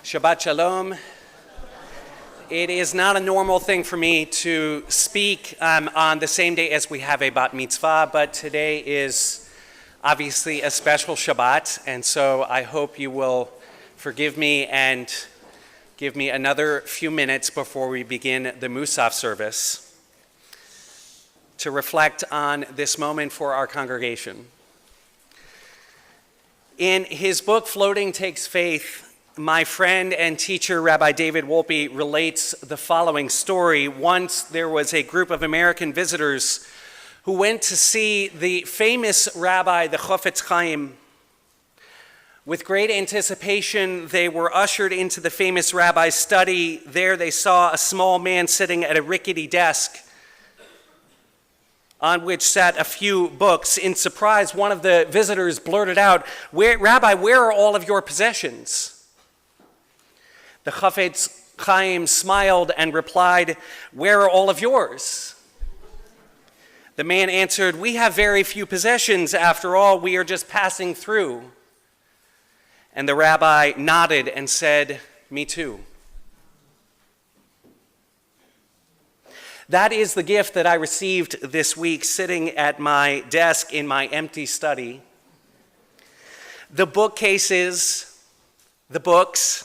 Shabbat Shalom. It is not a normal thing for me to speak on the same day as we have a bat mitzvah, but today is obviously a special Shabbat, and so I hope you will forgive me and give me another few minutes before we begin the Musaf service to reflect on this moment for our congregation. In his book, Floating Takes Faith, my friend and teacher, Rabbi David Wolpe, relates the following story. Once there was a group of American visitors who went to see the famous rabbi, the Chofetz Chaim. With great anticipation, they were ushered into the famous rabbi's study. There they saw a small man sitting at a rickety desk on which sat a few books. In surprise, one of the visitors blurted out, "Rabbi, where are all of your possessions?" The Chofetz Chaim smiled and replied, "Where are all of yours?" The man answered, "We have very few possessions. After all, we are just passing through." And the rabbi nodded and said, "Me too." That is the gift that I received this week sitting at my desk in my empty study. The bookcases, the books,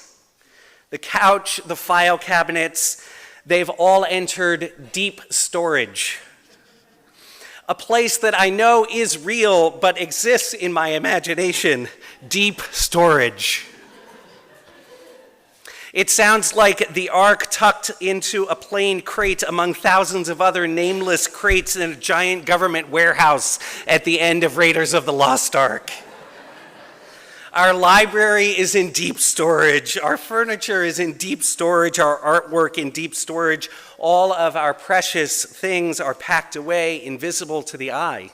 the couch, the file cabinets, they've all entered deep storage. A place that I know is real but exists in my imagination, deep storage. It sounds like the ark tucked into a plain crate among thousands of other nameless crates in a giant government warehouse at the end of Raiders of the Lost Ark. Our library is in deep storage. Our furniture is in deep storage. Our artwork in deep storage. All of our precious things are packed away, invisible to the eye,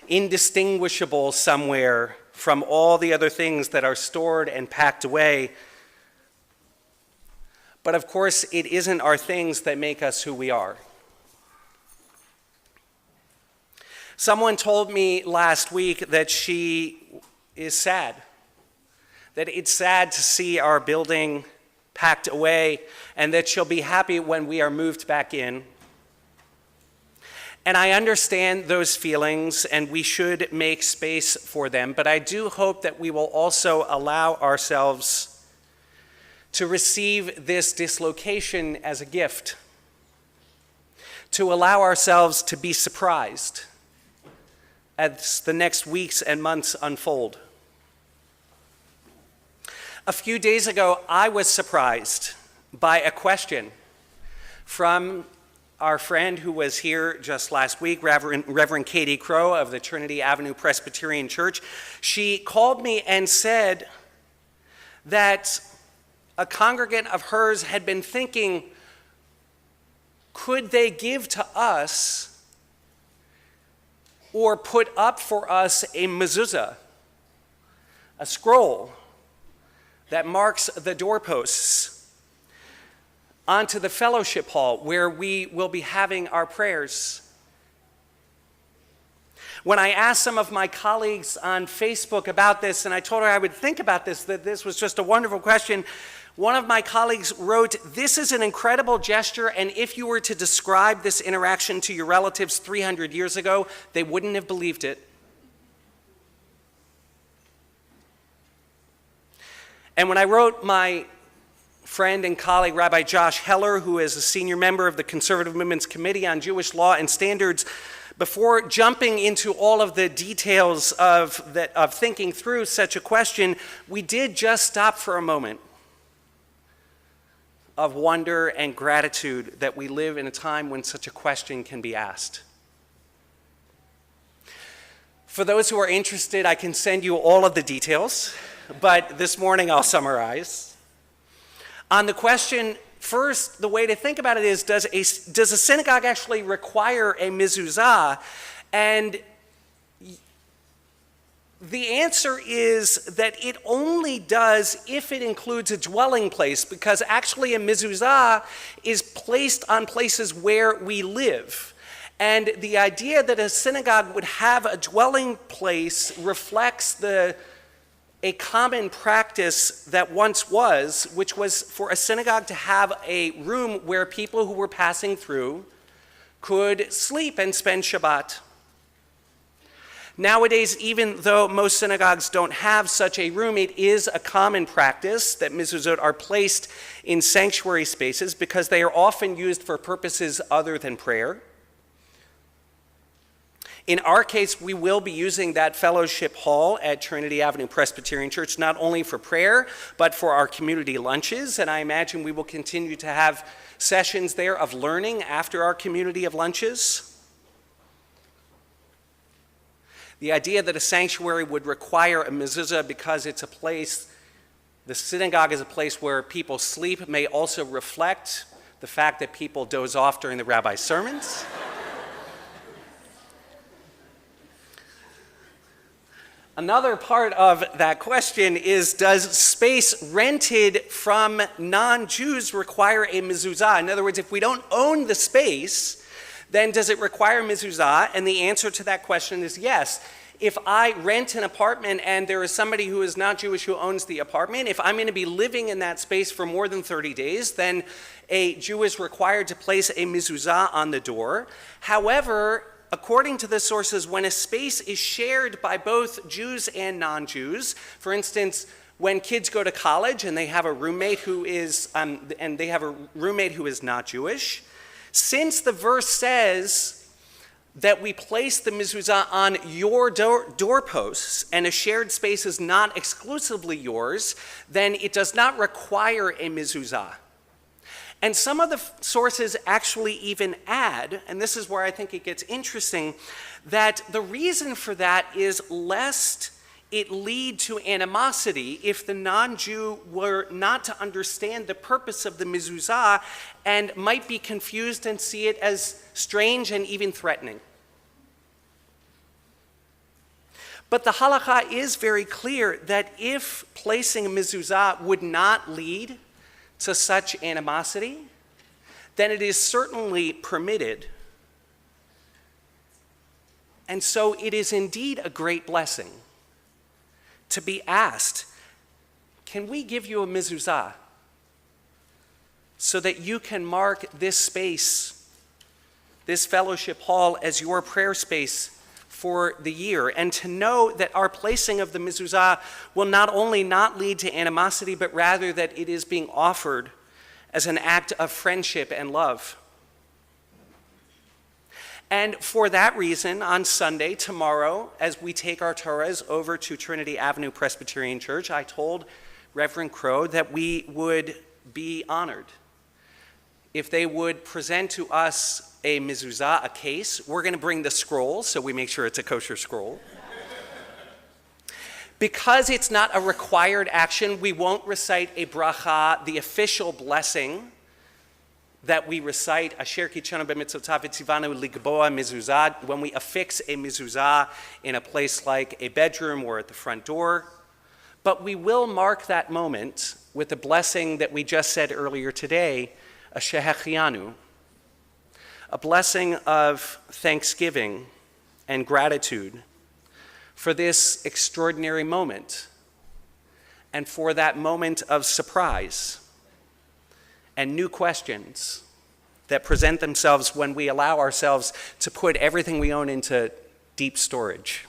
indistinguishable somewhere from all the other things that are stored and packed away. But of course, it isn't our things that make us who we are. Someone told me last week that she is sad, that it's sad to see our building packed away, and that she'll be happy when we are moved back in. And I understand those feelings, and we should make space for them, but I do hope that we will also allow ourselves to receive this dislocation as a gift, to allow ourselves to be surprised as the next weeks and months unfold. A few days ago, I was surprised by a question from our friend who was here just last week, Reverend Katie Crow of the Trinity Avenue Presbyterian Church. She called me and said that a congregant of hers had been thinking, could they give to us or put up for us a mezuzah, a scroll that marks the doorposts onto the fellowship hall where we will be having our prayers. When I asked some of my colleagues on Facebook about this, and I told her I would think about this, that this was just a wonderful question, one of my colleagues wrote, "This is an incredible gesture, and if you were to describe this interaction to your relatives 300 years ago, they wouldn't have believed it." And when I wrote my friend and colleague, Rabbi Josh Heller, who is a senior member of the Conservative Movement's Committee on Jewish Law and Standards, before jumping into all of the details of thinking through such a question, we did just stop for a moment of wonder and gratitude that we live in a time when such a question can be asked. For those who are interested, I can send you all of the details, but this morning I'll summarize. On the question, first, the way to think about it is, does a synagogue actually require a mezuzah? And the answer is that it only does if it includes a dwelling place, because actually a mezuzah is placed on places where we live. And the idea that a synagogue would have a dwelling place reflects the a common practice that once was, which was for a synagogue to have a room where people who were passing through could sleep and spend Shabbat. Nowadays, even though most synagogues don't have such a room, it is a common practice that mezuzot are placed in sanctuary spaces because they are often used for purposes other than prayer. In our case, we will be using that fellowship hall at Trinity Avenue Presbyterian Church not only for prayer, but for our community lunches, and I imagine we will continue to have sessions there of learning after our community of lunches. The idea that a sanctuary would require a mezuzah because it's a place, the synagogue is a place where people sleep, may also reflect the fact that people doze off during the rabbi's sermons. Another part of that question is, does space rented from non-Jews require a mezuzah? In other words, if we don't own the space, then does it require mezuzah? And the answer to that question is yes. If I rent an apartment and there is somebody who is not Jewish who owns the apartment, if I'm going to be living in that space for more than 30 days, then a Jew is required to place a mezuzah on the door. However, according to the sources, when a space is shared by both Jews and non-Jews, for instance, when kids go to college and they have a roommate who is not Jewish, since the verse says that we place the mezuzah on your doorposts and a shared space is not exclusively yours, then it does not require a mezuzah. And some of the sources actually even add, and this is where I think it gets interesting, that the reason for that is lest it lead to animosity if the non-Jew were not to understand the purpose of the mezuzah and might be confused and see it as strange and even threatening. But the halakha is very clear that if placing a mezuzah would not lead to such animosity, then it is certainly permitted. And so it is indeed a great blessing to be asked, can we give you a mezuzah so that you can mark this space, this fellowship hall, as your prayer space for the year, and to know that our placing of the mezuzah will not only not lead to animosity, but rather that it is being offered as an act of friendship and love. And for that reason, on Sunday, tomorrow, as we take our Torahs over to Trinity Avenue Presbyterian Church, I told Reverend Crow that we would be honored if they would present to us a mezuzah, a case. We're going to bring the scroll, so we make sure it's a kosher scroll. Because it's not a required action, we won't recite a bracha, the official blessing that we recite, Asher kitshanu b'mitzvotav v'tzivanu ligboa mezuzah, when we affix a mezuzah in a place like a bedroom or at the front door. But we will mark that moment with the blessing that we just said earlier today, a shehechianu, a blessing of thanksgiving and gratitude for this extraordinary moment and for that moment of surprise and new questions that present themselves when we allow ourselves to put everything we own into deep storage.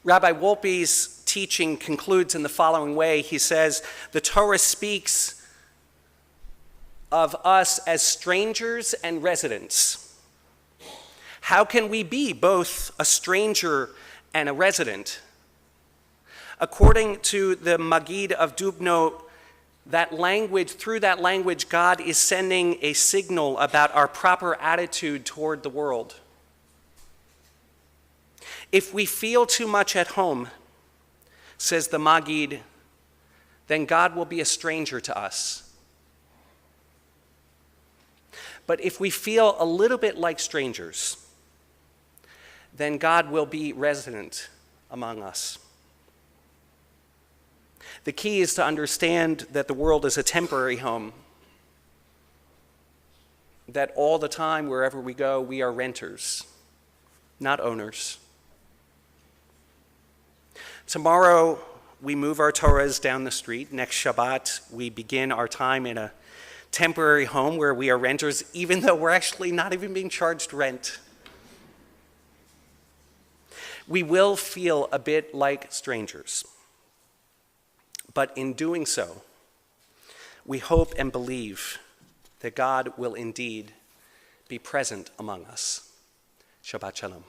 Rabbi Wolpe's teaching concludes in the following way. He says, the Torah speaks of us as strangers and residents. How can we be both a stranger and a resident? According to the Magid of Dubno, that language, through that language, God is sending a signal about our proper attitude toward the world. If we feel too much at home, says the Magid, then God will be a stranger to us. But if we feel a little bit like strangers, then God will be resident among us. The key is to understand that the world is a temporary home, that all the time, wherever we go, we are renters, not owners. Tomorrow, we move our Torahs down the street. Next Shabbat, we begin our time in a temporary home where we are renters, even though we're actually not even being charged rent. We will feel a bit like strangers, but in doing so, we hope and believe that God will indeed be present among us. Shabbat Shalom.